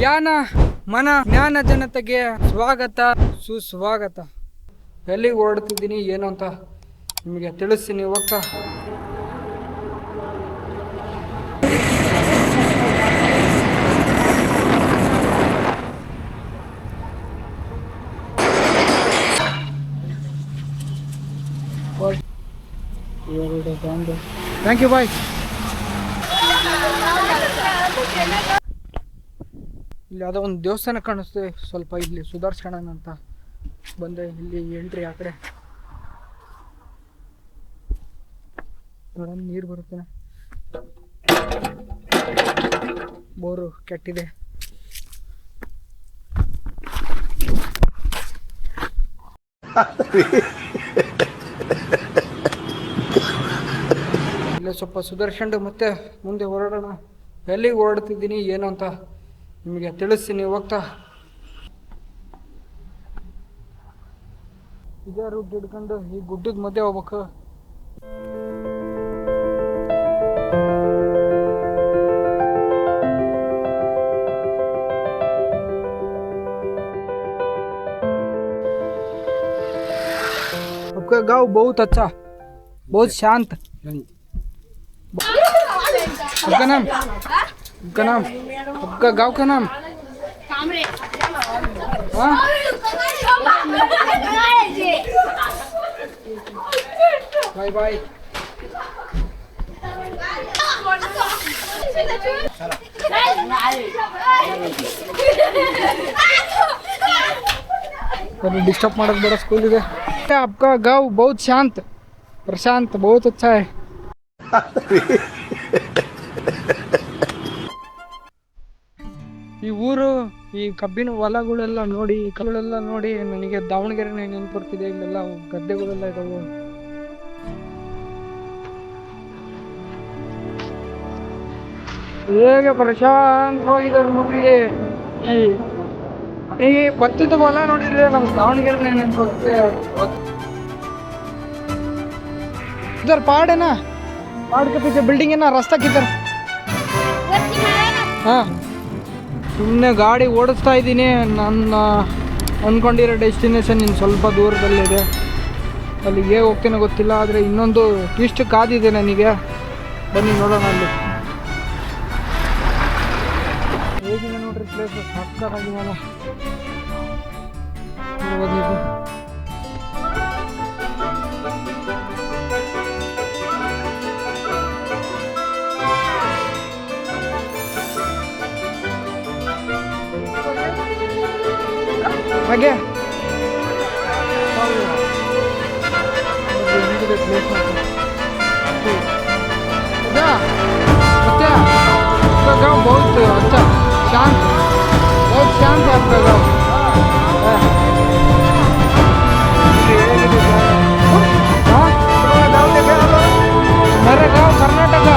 ಯಾನ ಮನ ಜ್ಞಾನ ಜನತೆಗೆ ಸ್ವಾಗತ ಸುಸ್ವಾಗತ. ಎಲ್ಲಿಗೆ ಹೊರಡ್ತಿದ್ದೀನಿ ಏನು ಅಂತ ನಿಮಗೆ ತಿಳಿಸ್ತೀನಿ. ಹೋಗ್ತಾ ಥ್ಯಾಂಕ್ ಯು ಬಾಯ್. ಇಲ್ಲಿ ಯಾವುದೋ ಒಂದು ದೇವಸ್ಥಾನ ಕಾಣಿಸ್ತೆ, ಸ್ವಲ್ಪ ಇಲ್ಲಿ ಸುಧಾರಿಸ್ಕೊಳ್ಳೋಣ ಅಂತ ಬಂದೆ. ಇಲ್ಲಿ ಎಂಟ್ರಿ ಆ ಕಡೆ ನೋಡೋಣ, ನೀರು ಬರುತ್ತೆ. ಬೋರು ಕೆಟ್ಟಿದೆ. ಇಲ್ಲೇ ಸ್ವಲ್ಪ ಸುಧಾರಿಸ್ಕೊಂಡು ಮತ್ತೆ ಮುಂದೆ ಹೊರಡೋಣ. ಎಲ್ಲಿಗೆ ಹೊರಡ್ತಿದ್ದೀನಿ ಏನು ಅಂತ ನಿಮಗೆ ತಿಳಿಸ್ತೀನಿ. ಹೋಗ್ತಾ ಇದೇ ರೂಟ್ ಹಿಡ್ಕೊಂಡು ಈ ಗುಡ್ಡದ ಮಧ್ಯೆ ಹೋಗ್ಬೇಕು. आपका गाँव बहुत अच्छा, बहुत शांत. आपका नाम आपका गाँव का नाम? हाँ बाय बाय. डिस्टर्ब ಮಾಡೋದು ಬೇಡ, ಸ್ಕೂಲ್ ಇದೆ. आपका गाँव बहुत शांत प्रशांत, बहुत अच्छा है. ಈ ಊರು, ಈ ಕಬ್ಬಿನ ಹೊಲಗಳೆಲ್ಲ ನೋಡಿ, ಕಲ್ಲುಗಳೆಲ್ಲ ನೋಡಿ ನನಗೆ ದಾವಣಗೆರೆ ನೆನಪು ಬರ್ತಿದೆ. ಇಲ್ಲೆಲ್ಲ ಗದ್ದೆಗಳೆಲ್ಲ ಇದಾವೆ. ಹೇಗೆ ಪ್ರಶಾಂತವಾಗಿದ್ದಾರೆ ನೋಡಿ. ಈ ಭತ್ತದ ಹೊಲ ನೋಡಿದ್ರೆ ನಮ್ಮ ದಾವಣಗೆರೆ ನೆನಪು ಬರುತ್ತೆ. इधर पहाड़ है ना, पहाड़ के पीछे बिल्डिंग है ना, रास्ता किधर? हाँ, ಸುಮ್ಮನೆ ಗಾಡಿ ಓಡಿಸ್ತಾ ಇದ್ದೀನಿ. ನನ್ನ ಅಂದ್ಕೊಂಡಿರೋ ಡೆಸ್ಟಿನೇಷನ್ ಇನ್ನು ಸ್ವಲ್ಪ ದೂರದಲ್ಲಿದೆ. ಅಲ್ಲಿಗೆ ಹೇಗೆ ಹೋಗ್ತೀನೋ ಗೊತ್ತಿಲ್ಲ, ಆದರೆ ಇನ್ನೊಂದು ಟ್ವಿಸ್ಟ್ ಕಾದಿದೆ ನನಗೆ. ಬನ್ನಿ ನೋಡೋಣ. ಅಲ್ಲಿ ಹೇಗಿದೆ ನೋಡ್ರಿ ಪ್ಲೇಸ್, ಸಕ್ಕತ್ತಾಗಿದೆಯಲ್ಲ. ನೋಡ್ಬೋದು ನೀವು. ಹಾಗೆ आपका गाँव बहुत अच्छा, शांत, बहुत शांत है आपका गाँव. मेरा गाँव कर्नाटका.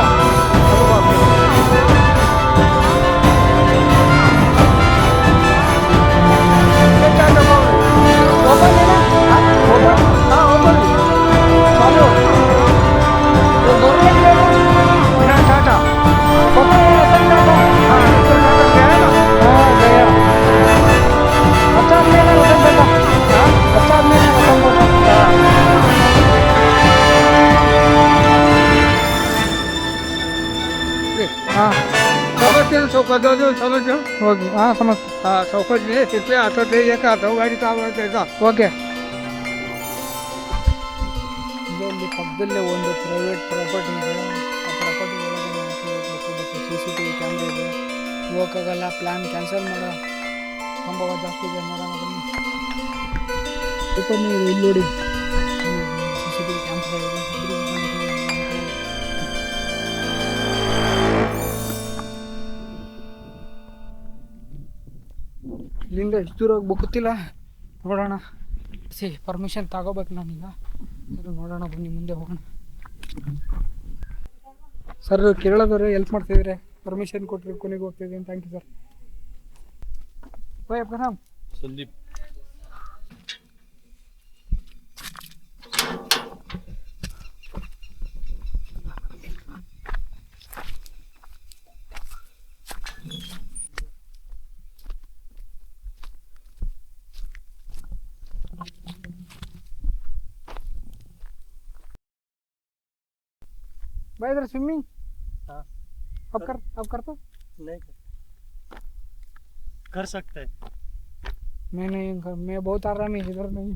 ಓಕೆ, ಹಾಂ ಸಮಸ್ಯೆ. ಹಾಂ, ಚೌಕಟ್ಲಿ ತಿಪ್ಪೆ ಹತ್ತೈದು ಆಟೋ ಗಾಡಿ ತಗೋಬೇಕಾಯ್ತಾ? ಓಕೆ. ಇಲ್ಲಿ ಪಕ್ಕದಲ್ಲೇ ಒಂದು ಪ್ರೈವೇಟ್ ಪ್ರಾಪರ್ಟಿ ಇದೆ. ಆ ಪ್ರಾಪರ್ಟಿ ಒಳಗೆ CCTV ಕ್ಯಾಮ್ರಾ ಇದೆ. ಹೋಗೋಕ್ಕಾಗಲ್ಲ, ಪ್ಲ್ಯಾನ್ ಕ್ಯಾನ್ಸಲ್ ಮಾಡೋ ಸಂಭವ ಜಾಸ್ತಿ ಇದೆ. ನೋಡೋಣ ಬನ್ನಿ. ಇಲ್ಲಿ ನೋಡಿ, CCTV ಕ್ಯಾಮ್ರಾ ಇದೆ. ಇಲ್ಲಿಂದ ಎಷ್ಟು ದೂರ ಹೋಗ್ಬೇಕು ಗೊತ್ತಿಲ್ಲ, ನೋಡೋಣ. ಪರ್ಮಿಷನ್ ತಗೋಬೇಕು ನಾನೀಗ. ನೋಡೋಣ ಬನ್ನಿ, ಮುಂದೆ ಹೋಗೋಣ. ಸರ್, ಕೇರಳದವ್ರೆ ಹೆಲ್ಪ್ ಮಾಡ್ತಿದ್ದಾರೆ, ಪರ್ಮಿಷನ್ ಕೊಟ್ಟರೆ ಕೊನೆಗೆ ಹೋಗ್ತಿದ್ದೀನಿ. Thank you sir. ಬಾಯ್. ಅಪ್ಪ ನಾಮ್ ಸಂದೀಪ್. भाई इधर स्विमिंग हाँ अब करता नहीं कर सकते हैं। मैं नहीं मैं बहुत आरामी इधर नहीं।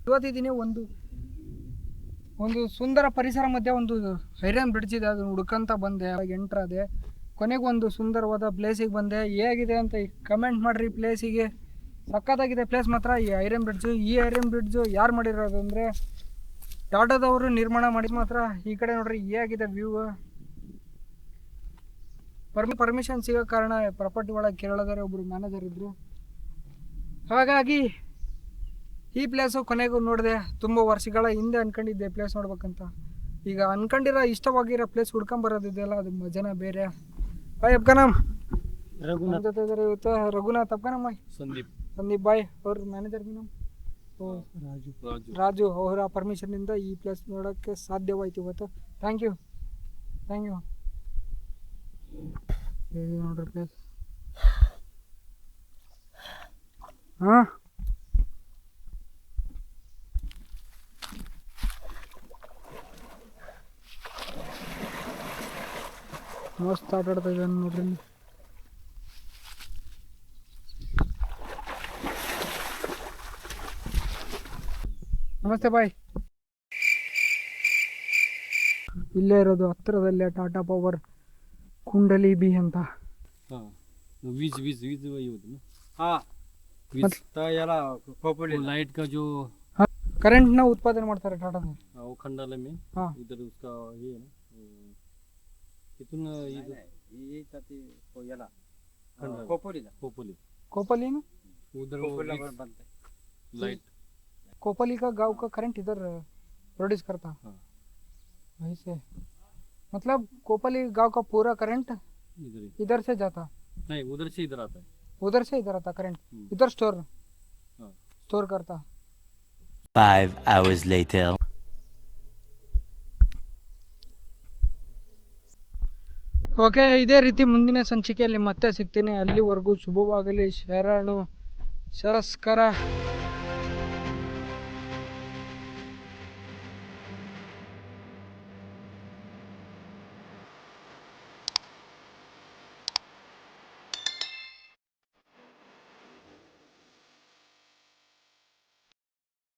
ಇವತ್ತಿದ್ದೀನಿ ಒಂದು ಸುಂದರ ಪರಿಸರ ಮಧ್ಯೆ ಒಂದು ಐರನ್ ಬ್ರಿಡ್ಜ್ ಇದೆ, ಅದನ್ನು ಹುಡ್ಕಂತ ಬಂದೆ, ಎಂಟ್ರ್ ಆದೆ, ಕೊನೆಗೆ ಒಂದು ಸುಂದರವಾದ ಪ್ಲೇಸಿಗೆ ಬಂದೆ. ಹೇಗಿದೆ ಅಂತ ಕಮೆಂಟ್ ಮಾಡಿರಿ. ಪ್ಲೇಸಿಗೆ ಸಖತ್ತಾಗಿದೆ ಪ್ಲೇಸ್ ಮಾತ್ರ. ಈ ಐರನ್ ಬ್ರಿಡ್ಜು ಯಾರು ಮಾಡಿರೋದು ಅಂದರೆ ಟಾಟಾದವರು ನಿರ್ಮಾಣ ಮಾಡಿ ಮಾತ್ರ. ಈ ಕಡೆ ನೋಡ್ರಿ ಹೇಗಿದೆ ವ್ಯೂ. ಪರ್ಮಿಷನ್ ಸಿಗೋ ಕಾರಣ ಪ್ರಾಪರ್ಟಿ ಒಳಗೆ ಕೇರಳದವರೇ ಒಬ್ಬರು ಮ್ಯಾನೇಜರ್ ಇದ್ದರು, ಹಾಗಾಗಿ ಈ ಪ್ಲೇಸು ಕೊನೆಗೂ ನೋಡಿದೆ. ತುಂಬ ವರ್ಷಗಳ ಹಿಂದೆ ಅನ್ಕೊಂಡಿದ್ದೆ ಪ್ಲೇಸ್ ನೋಡ್ಬೇಕಂತ. ಈಗ ಅನ್ಕೊಂಡಿರೋ ಇಷ್ಟವಾಗಿರೋ ಪ್ಲೇಸ್ ಹುಡ್ಕೊಂಬರೋದಿದೆಯಲ್ಲ, ಅದು ಮಜಾನ ಬೇರೆ. ಬಾಯ್ ಅಬ್ಕನಮ್ रघुनाथ ಜೊತೆ ಇದ್ದಾರೆ ಇವತ್ತು ರಘುನಾಥ್ ಅಬ್ಕನಮ್, ಸಂದೀಪ್ ಬಾಯ್ ಅವ್ರ ಮ್ಯಾನೇಜರ್ ನಮ್ ರಾಜು ಅವರ ಪರ್ಮಿಷನ್ನಿಂದ ಈ ಪ್ಲೇಸ್ ನೋಡೋಕ್ಕೆ ಸಾಧ್ಯವಾಯ್ತು ಇವತ್ತು. ಥ್ಯಾಂಕ್ ಯು ನೋಡ್ರಿ ಪ್ಲೇಸ್. ಹಾಂ ಮಸ್ತ್ ಆಟ ಆಡ್ತಾ ಇದ್ದಾನೆ ನೋಡ್ರಿ. ನಮಸ್ತೆ ಬಾಯ್. ಇಲ್ಲೇ ಇರೋದು ಹತ್ತಿರದಲ್ಲೇ ಟಾಟಾ ಪವರ್ ಕುಂಡಲಿ ಬಿ ಅಂತ. लाइट का जो ಕರೆಂಟ್ ನ ಉತ್ಪಾದನೆ ಮಾಡ್ತಾರೆ ಟಾಟಾದ. वो खंडाला में हाँ इधर उसका ये है ना कितना ये ताती कोयला कोपली ना उधर बनता है लाइट कोपली का गांव का करंट इधर प्रोड्यूस करता। हाँ वैसे मतलब कोपली गांव का पूरा करंट इधर से जाता नहीं उधर से इधर आता है उधर से इधर आता करंट इधर स्टोर करता। 5 hours later. ಓಕೆ, ಇದೇ ರೀತಿ ಮುಂದಿನ ಸಂಚಿಕೆಯಲ್ಲಿ ಮತ್ತೆ ಸಿಗ್ತೀನಿ. ಅಲ್ಲಿವರೆಗೂ ಶುಭವಾಗಲಿ. ಶರಣು ಶರಸ್ಕರ.